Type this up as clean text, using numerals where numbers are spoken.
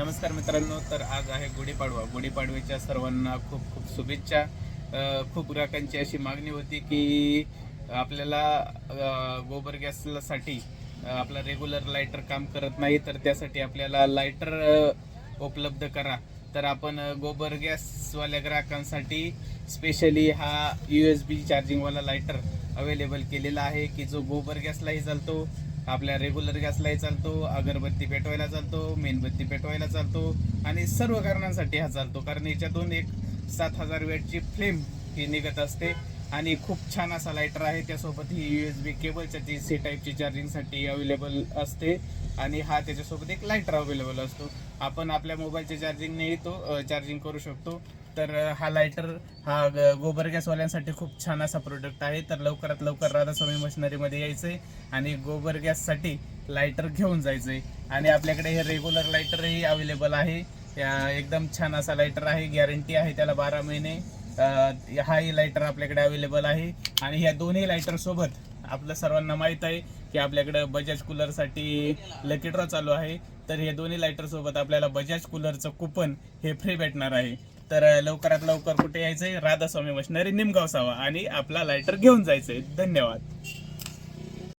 नमस्कार मित्रांनो. तर आज आहे गुढीपाडवा. गुढीपाडव्याच्या सर्वांना खूप खूप शुभेच्छा. खूप ग्राहकांची अशी मागणी होती की आपल्याला गोबर गॅससाठी आपला रेग्युलर लायटर काम करत नाही, तर त्यासाठी आपल्याला लायटर उपलब्ध करा. तर आपण गोबर गॅसवाल्या ग्राहकांसाठी स्पेशली हा USB चार्जिंगवाला लायटर अवेलेबल केलेला आहे की जो गोबर गॅसलाही चालतो, आपल्या रेग्युलर गॅसलाही चालतो, अगरबत्ती पेटवायला चालतो, मेणबत्ती पेटवायला चालतो आणि सर्व कारणांसाठी हा चालतो. कारण याच्यातून एक 7000 वॅटची फ्लेम ही निघत असते आणि खूप छान असा लायटर आहे. त्यासोबत ही USB केबलच्या सी टाईपची चार्जिंगसाठी अवेलेबल असते आणि हा त्याच्यासोबत एक लायटर अवेलेबल असतो. आपण आपल्या मोबाईलच्या चार्जिंगनेही तो चार्जिंग करू शकतो. तर हा लायटर हा गोबर गॅसवाल्यांसाठी खूप छान असा प्रोडक्ट आहे. तर लवकरात लवकर राधास्वामी मशिनरीमध्ये यायचंय आणि गोबर गॅससाठी लायटर घेऊन जायचंय. आणि आपल्याकडे हे रेग्युलर लायटरही अवेलेबल आहे. एकदम छान असा लायटर आहे, गॅरंटी आहे त्याला 12 महिने. हाही लायटर आपल्याकडे अवेलेबल आहे. आणि ह्या दोन्ही लायटर सोबत आपल्या सर्वांना माहीत आहे की आपल्याकडे बजाज कूलरसाठी लकी ड्रॉ चालू आहे. तर हे दोन्ही लायटर सोबत आपल्याला बजाज कूलरचं कुपन हे फ्री भेटणार आहे. तर लवकरात लवकर कुठे यायचंय? राधास्वामी मशिनरी, निमगाव सावा, आणि आपला लायटर घेऊन जायचंय. धन्यवाद.